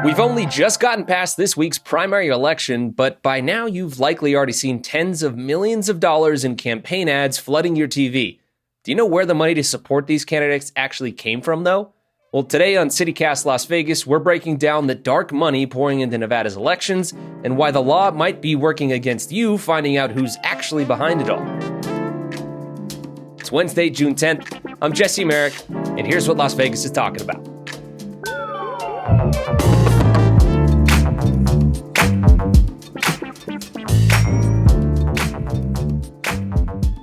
We've only just gotten past this week's primary election, but by now you've likely already seen tens of millions of dollars in campaign ads flooding your TV. Do you know where the money to support these candidates actually came from, though? Well, today on CityCast Las Vegas, we're breaking down the dark money pouring into Nevada's elections and why the law might be working against you, finding out who's actually behind it all. It's Wednesday, June 10th. I'm Jesse Merrick, and here's what Las Vegas is talking about.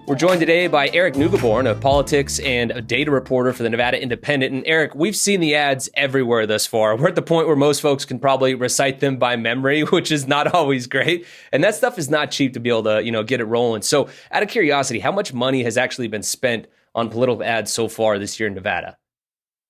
We're joined today by Eric Neugeboren, a politics and a data reporter for the Nevada Independent. And Eric, we've seen the ads everywhere thus far. We're at the point where most folks can probably recite them by memory, which is not always great. And that stuff is not cheap to be able to, get it rolling. So out of curiosity, how much money has actually been spent on political ads so far this year in Nevada?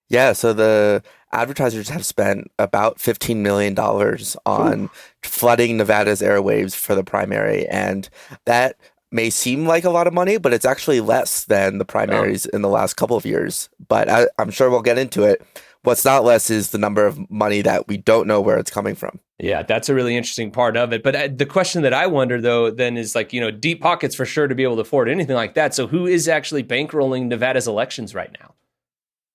Yeah, so the advertisers have spent about $15 million on flooding Nevada's airwaves for the primary. And that may seem like a lot of money, but it's actually less than the primaries in the last couple of years. But I'm sure we'll get into it. What's not less is the number of money that we don't know where it's coming from. Yeah, that's a really interesting part of it. But the question that I wonder, though, then is deep pockets for sure to be able to afford anything like that. So who is actually bankrolling Nevada's elections right now?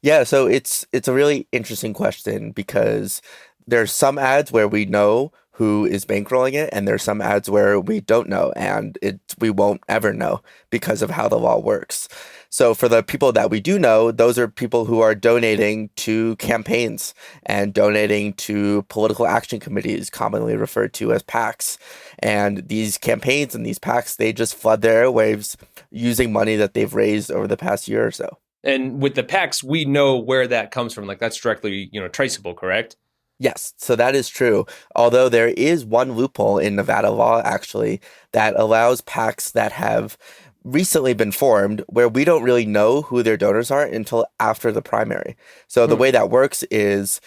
Yeah, so it's a really interesting question because there's some ads where we know who is bankrolling it, and there's some ads where we don't know, and we won't ever know because of how the law works. So for the people that we do know, those are people who are donating to campaigns and donating to political action committees, commonly referred to as PACs. And these campaigns and these PACs, they just flood their airwaves using money that they've raised over the past year or so. And with the PACs, we know where that comes from. Like that's directly, traceable, correct? Yes, so that is true. Although there is one loophole in Nevada law, actually, that allows PACs that have recently been formed where we don't really know who their donors are until after the primary. So the way that works is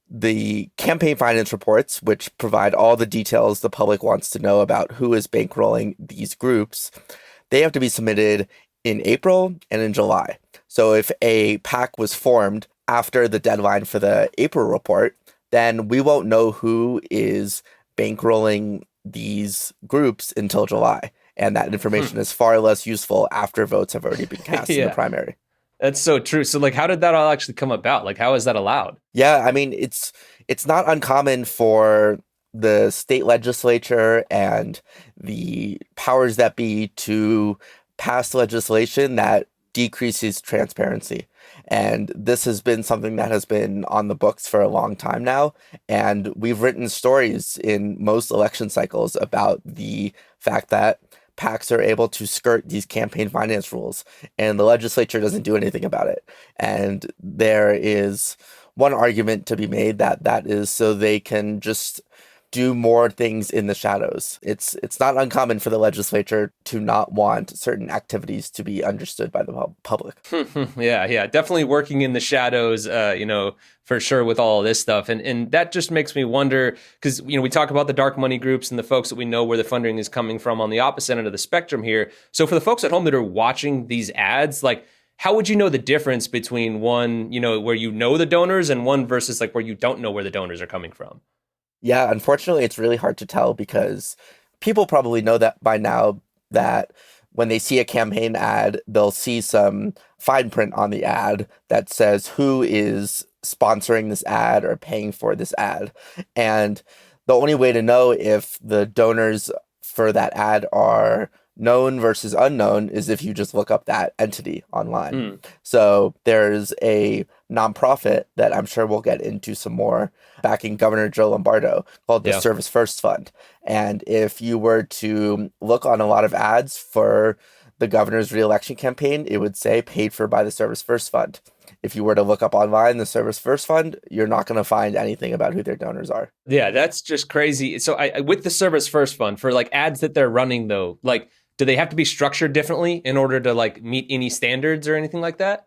the campaign finance reports, which provide all the details the public wants to know about who is bankrolling these groups, they have to be submitted in April and in July. So if a PAC was formed after the deadline for the April report, then we won't know who is bankrolling these groups until July. And that information is far less useful after votes have already been cast in the primary. That's so true. So how did that all actually come about? How is that allowed? Yeah, I mean, it's not uncommon for the state legislature and the powers that be to pass legislation that decreases transparency. And this has been something that has been on the books for a long time now. And we've written stories in most election cycles about the fact that PACs are able to skirt these campaign finance rules, and the legislature doesn't do anything about it. And there is one argument to be made that is so they can just do more things in the shadows. It's not uncommon for the legislature to not want certain activities to be understood by the public. Yeah, definitely working in the shadows, for sure with all of this stuff. And that just makes me wonder, because, we talk about the dark money groups and the folks that we know where the funding is coming from on the opposite end of the spectrum here. So for the folks at home that are watching these ads, how would you know the difference between one, where the donors and one versus where you don't know where the donors are coming from? Yeah, unfortunately, it's really hard to tell because people probably know that by now that when they see a campaign ad, they'll see some fine print on the ad that says who is sponsoring this ad or paying for this ad. And the only way to know if the donors for that ad are known versus unknown is if you just look up that entity online. So there's a nonprofit that I'm sure we'll get into some more backing Governor Joe Lombardo called the Service First Fund. And if you were to look on a lot of ads for the governor's reelection campaign, it would say paid for by the Service First Fund. If you were to look up online the Service First Fund, you're not going to find anything about who their donors are. Yeah, that's just crazy. So with the Service First Fund, for ads that they're running though, do they have to be structured differently in order to meet any standards or anything like that?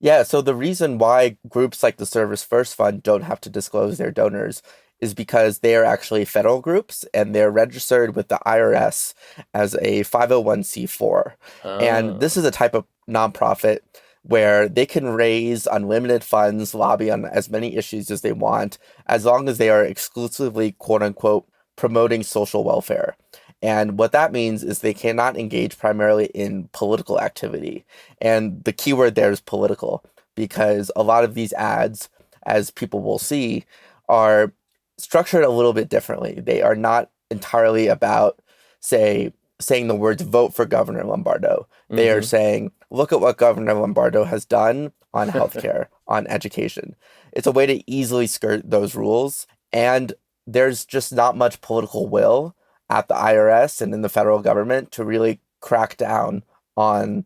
Yeah, so the reason why groups like the Service First Fund don't have to disclose their donors is because they are actually federal groups and they're registered with the IRS as a 501c4. And this is a type of nonprofit where they can raise unlimited funds, lobby on as many issues as they want, as long as they are exclusively, quote unquote, promoting social welfare. And what that means is they cannot engage primarily in political activity. And the keyword there is political, because a lot of these ads, as people will see, are structured a little bit differently. They are not entirely about, say, saying the words vote for Governor Lombardo. They are saying, look at what Governor Lombardo has done on healthcare, on education. It's a way to easily skirt those rules. And there's just not much political will at the IRS and in the federal government to really crack down on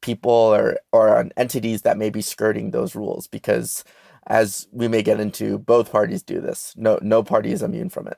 people or on entities that may be skirting those rules, because as we may get into, both parties do this. No party is immune from it.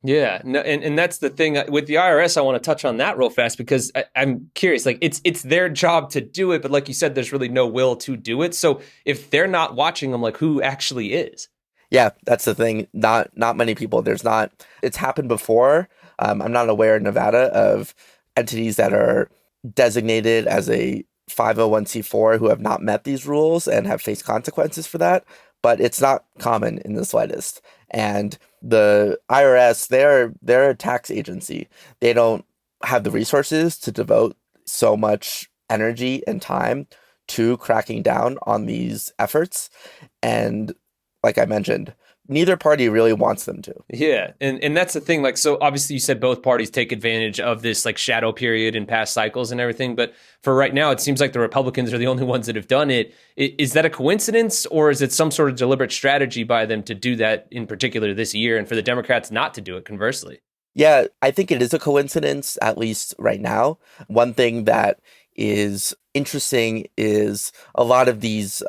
Yeah, no, and that's the thing with the IRS. I want to touch on that real fast because I'm curious. Like, it's their job to do it, but like you said, there's really no will to do it. So if they're not watching them, like, who actually is? Yeah, that's the thing. Not many people. There's not. It's happened before. I'm not aware in Nevada of entities that are designated as a 501c4 who have not met these rules and have faced consequences for that. But it's not common in the slightest. And the IRS, they're a tax agency. They don't have the resources to devote so much energy and time to cracking down on these efforts. And like I mentioned, neither party really wants them to. Yeah. And that's the thing. Like, so obviously you said both parties take advantage of this like shadow period in past cycles and everything. But for right now, it seems like the Republicans are the only ones that have done it. Is that a coincidence, or is it some sort of deliberate strategy by them to do that in particular this year, and for the Democrats not to do it conversely? Yeah, I think it is a coincidence, at least right now. One thing that is interesting is a lot of these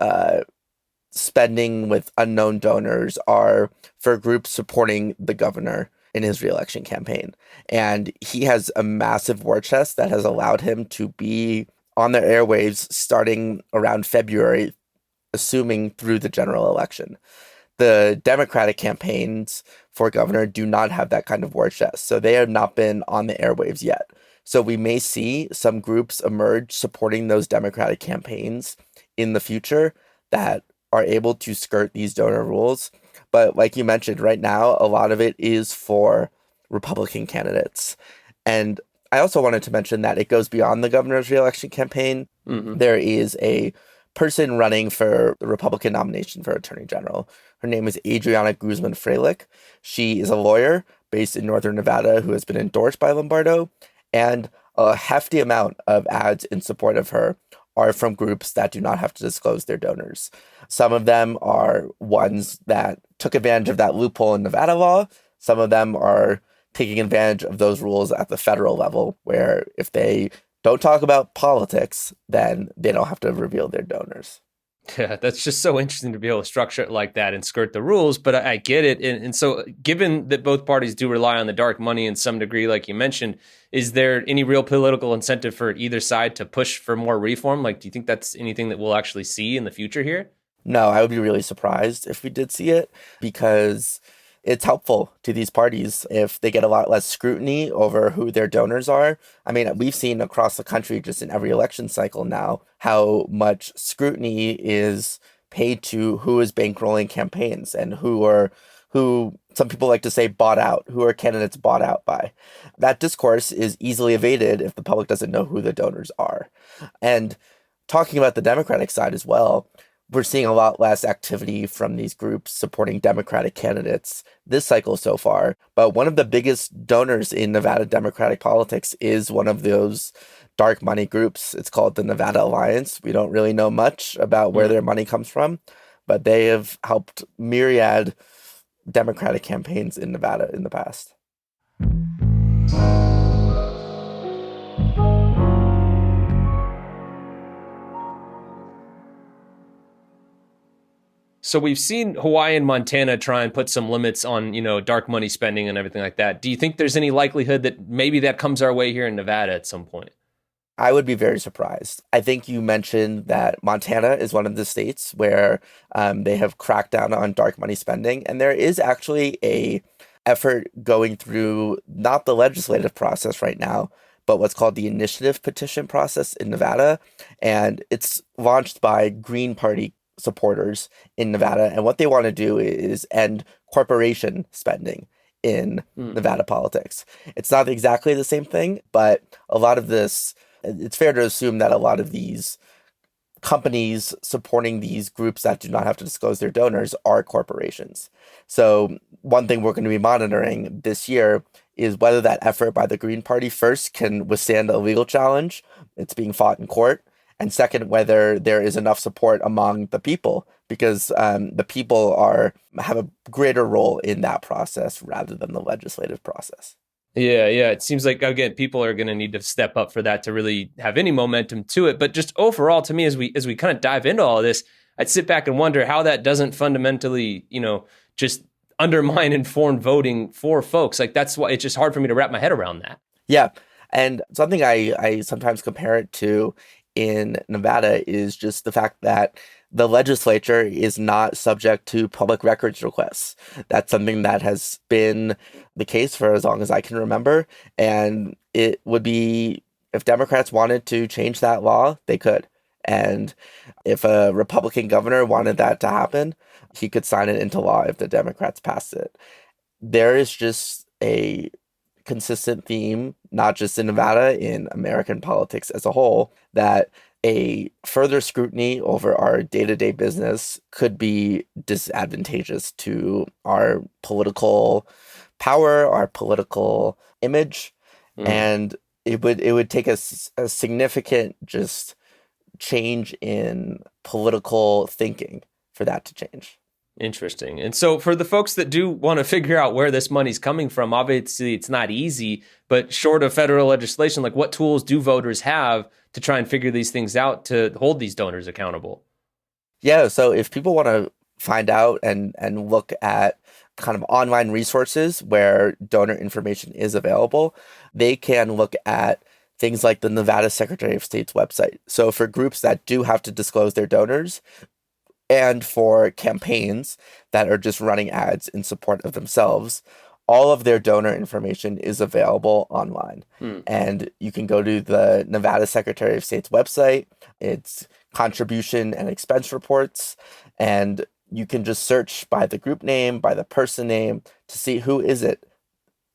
spending with unknown donors are for groups supporting the governor in his reelection campaign. And he has a massive war chest that has allowed him to be on their airwaves starting around February, assuming through the general election. The Democratic campaigns for governor do not have that kind of war chest, so they have not been on the airwaves yet. So we may see some groups emerge supporting those Democratic campaigns in the future that are able to skirt these donor rules. But like you mentioned, right now, a lot of it is for Republican candidates. And I also wanted to mention that it goes beyond the governor's reelection campaign. There is a person running for the Republican nomination for Attorney General. Her name is Adriana Guzman Freilich. She is a lawyer based in Northern Nevada who has been endorsed by Lombardo, and a hefty amount of ads in support of her are from groups that do not have to disclose their donors. Some of them are ones that took advantage of that loophole in Nevada law. Some of them are taking advantage of those rules at the federal level, where if they don't talk about politics, then they don't have to reveal their donors. Yeah, that's just so interesting to be able to structure it like that and skirt the rules, but I get it. And so given that both parties do rely on the dark money in some degree, like you mentioned, is there any real political incentive for either side to push for more reform? Like, do you think that's anything that we'll actually see in the future here? No, I would be really surprised if we did see it, because it's helpful to these parties if they get a lot less scrutiny over who their donors are. I mean, we've seen across the country, just in every election cycle now, how much scrutiny is paid to who is bankrolling campaigns and who some people like to say bought out, who are candidates bought out by. That discourse is easily evaded if the public doesn't know who the donors are. And talking about the Democratic side as well, we're seeing a lot less activity from these groups supporting Democratic candidates this cycle so far. But one of the biggest donors in Nevada Democratic politics is one of those dark money groups. It's called the Nevada Alliance. We don't really know much about where their money comes from, but they have helped myriad Democratic campaigns in Nevada in the past. So we've seen Hawaii and Montana try and put some limits on, dark money spending and everything like that. Do you think there's any likelihood that maybe that comes our way here in Nevada at some point? I would be very surprised. I think you mentioned that Montana is one of the states where they have cracked down on dark money spending. And there is actually a effort going through not the legislative process right now, but what's called the initiative petition process in Nevada. And it's launched by Green Party supporters in Nevada. And what they want to do is end corporation spending in Nevada politics. It's not exactly the same thing, but a lot of this, it's fair to assume that a lot of these companies supporting these groups that do not have to disclose their donors are corporations. So one thing we're going to be monitoring this year is whether that effort by the Green Party first can withstand a legal challenge. It's being fought in court. And second, whether there is enough support among the people, because the people have a greater role in that process rather than the legislative process. Yeah. It seems like, again, people are going to need to step up for that to really have any momentum to it. But just overall, to me, as we kind of dive into all of this, I'd sit back and wonder how that doesn't fundamentally, just undermine informed voting for folks. Like, that's why it's just hard for me to wrap my head around that. Yeah. And something I sometimes compare it to in Nevada is just the fact that the legislature is not subject to public records requests. That's something that has been the case for as long as I can remember. And it would be, if Democrats wanted to change that law, they could. And if a Republican governor wanted that to happen, he could sign it into law if the Democrats passed it. There is just a consistent theme, not just in Nevada, in American politics as a whole, that a further scrutiny over our day-to-day business could be disadvantageous to our political power, our political image, and it would take a significant just change in political thinking for that to change. Interesting. And so for the folks that do want to figure out where this money's coming from, obviously it's not easy, but short of federal legislation, like what tools do voters have to try and figure these things out to hold these donors accountable? Yeah, so if people want to find out and look at kind of online resources where donor information is available, they can look at things like the Nevada Secretary of State's website. So for groups that do have to disclose their donors, and for campaigns that are just running ads in support of themselves, all of their donor information is available online. And you can go to the Nevada Secretary of State's website, its contribution and expense reports, and you can just search by the group name, by the person name, to see who is it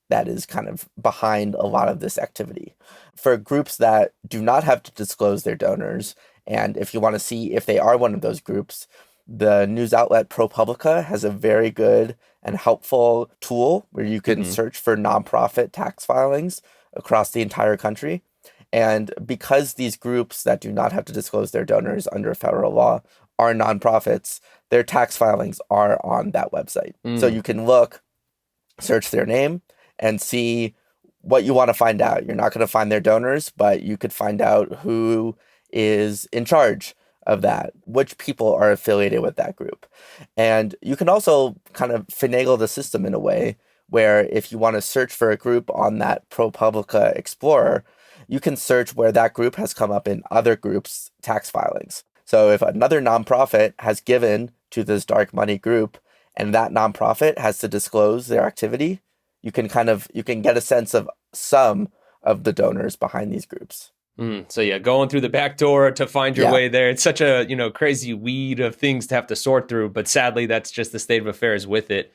that is kind of behind a lot of this activity. For groups that do not have to disclose their donors, and if you want to see if they are one of those groups, the news outlet ProPublica has a very good and helpful tool where you can search for nonprofit tax filings across the entire country. And because these groups that do not have to disclose their donors under federal law are nonprofits, their tax filings are on that website. So you can search their name, and see what you want to find out. You're not going to find their donors, but you could find out who is in charge of that, which people are affiliated with that group. And you can also kind of finagle the system in a way where if you want to search for a group on that ProPublica Explorer, you can search where that group has come up in other groups' tax filings. So if another nonprofit has given to this dark money group and that nonprofit has to disclose their activity, you can get a sense of some of the donors behind these groups. So yeah, going through the back door to find your way there. It's such a, crazy weed of things to have to sort through, but sadly that's just the state of affairs with it.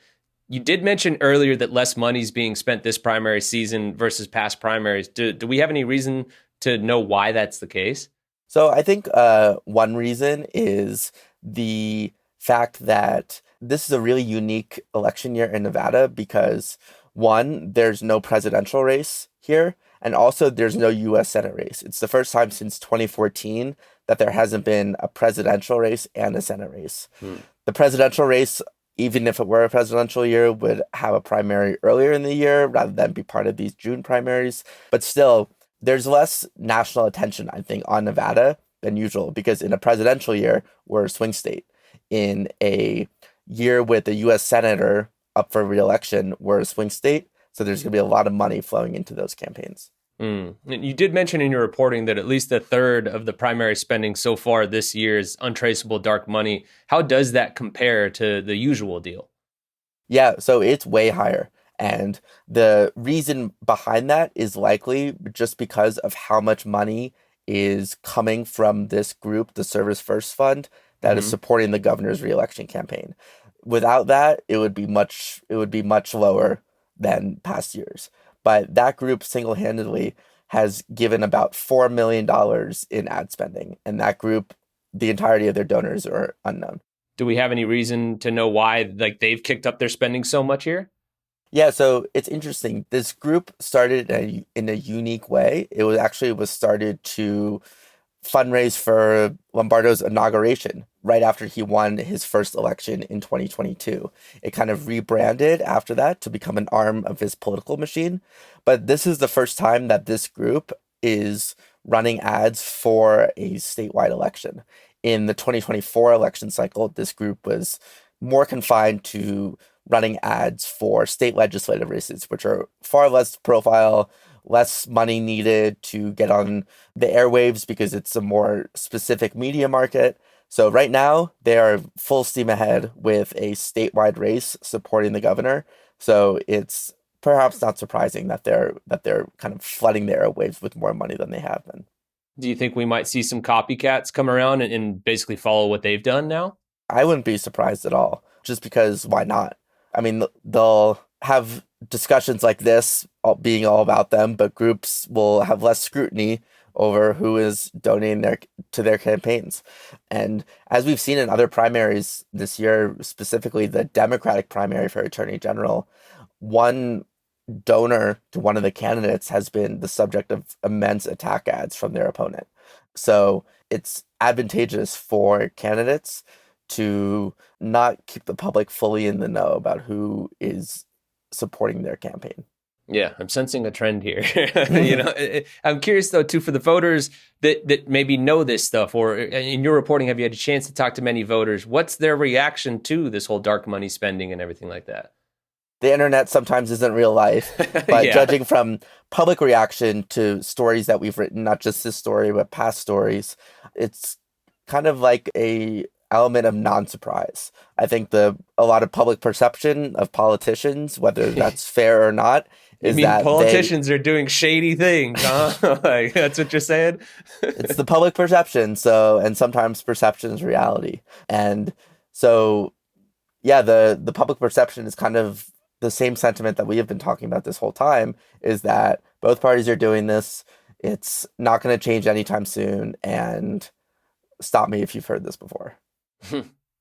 You did mention earlier that less money is being spent this primary season versus past primaries. Do we have any reason to know why that's the case? So I think one reason is the fact that this is a really unique election year in Nevada because, one, there's no presidential race here, and also there's no U.S. Senate race. It's the first time since 2014 that there hasn't been a presidential race and a Senate race. The presidential race, even if it were a presidential year, would have a primary earlier in the year rather than be part of these June primaries. But still, there's less national attention, I think, on Nevada than usual, because in a presidential year, we're a swing state. In a year with a U.S. senator up for re-election, we're a swing state. So there's going to be a lot of money flowing into those campaigns. And you did mention in your reporting that at least a third of the primary spending so far this year is untraceable dark money. How does that compare to the usual deal? Yeah, so it's way higher. And the reason behind that is likely just because of how much money is coming from this group, the Servers First Fund, that is supporting the governor's reelection campaign. Without that, it would be much lower than past years. But that group single-handedly has given about $4 million in ad spending. And that group, the entirety of their donors are unknown. Do we have any reason to know why they've kicked up their spending so much here? Yeah, so it's interesting. This group started in a unique way. It was started to fundraise for Lombardo's inauguration right after he won his first election in 2022. It kind of rebranded after that to become an arm of his political machine. But this is the first time that this group is running ads for a statewide election. In the 2024 election cycle, this group was more confined to running ads for state legislative races, which are far less profile, less money needed to get on the airwaves because it's a more specific media market. So right now, they are full steam ahead with a statewide race supporting the governor. So it's perhaps not surprising that they're kind of flooding the airwaves with more money than they have been. Do you think we might see some copycats come around and basically follow what they've done now? I wouldn't be surprised at all, just because why not? I mean, they'll have discussions like this being all about them, but groups will have less scrutiny over who is donating to their campaigns. And as we've seen in other primaries this year, specifically the Democratic primary for Attorney General, one donor to one of the candidates has been the subject of immense attack ads from their opponent. So it's advantageous for candidates to not keep the public fully in the know about who is supporting their campaign. Yeah, I'm sensing a trend here. I'm curious though too for the voters that maybe know this stuff, or in your reporting, have you had a chance to talk to many voters? What's their reaction to this whole dark money spending and everything like that? The internet sometimes isn't real life, but Yeah. Judging from public reaction to stories that we've written, not just this story, but past stories, it's kind of like a element of non-surprise. I think a lot of public perception of politicians, whether that's fair or not, is that politicians are doing shady things, huh? Like, that's what you're saying? It's the public perception. And sometimes perception is reality. And so, yeah, the public perception is kind of the same sentiment that we have been talking about this whole time, is that both parties are doing this. It's not going to change anytime soon. And stop me if you've heard this before.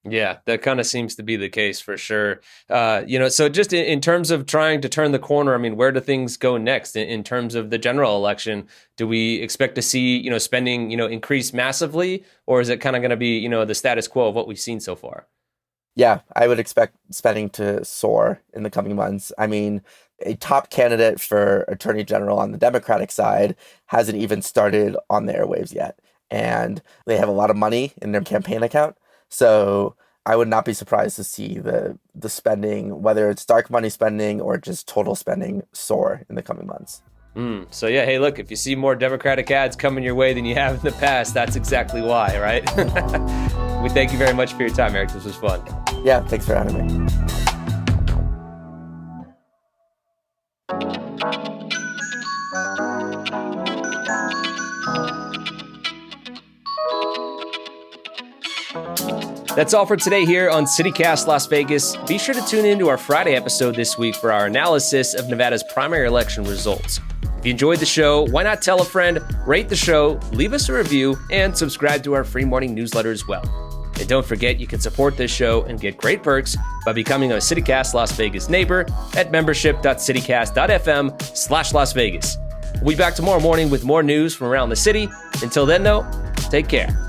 Yeah, that kind of seems to be the case for sure. So just in terms of trying to turn the corner, I mean, where do things go next in terms of the general election? Do we expect to see, spending, increase massively, or is it kind of going to be, the status quo of what we've seen so far? Yeah, I would expect spending to soar in the coming months. I mean, a top candidate for Attorney General on the Democratic side hasn't even started on the airwaves yet. And they have a lot of money in their campaign account. So I would not be surprised to see the spending, whether it's dark money spending or just total spending, soar in the coming months. So yeah, hey, look, if you see more Democratic ads coming your way than you have in the past, that's exactly why, right? We thank you very much for your time, Eric. This was fun. Yeah, thanks for having me. That's all for today here on CityCast Las Vegas. Be sure to tune in to our Friday episode this week for our analysis of Nevada's primary election results. If you enjoyed the show, why not tell a friend, rate the show, leave us a review, and subscribe to our free morning newsletter as well. And don't forget, you can support this show and get great perks by becoming a CityCast Las Vegas neighbor at membership.citycast.fm/Las Vegas. We'll be back tomorrow morning with more news from around the city. Until then, though, take care.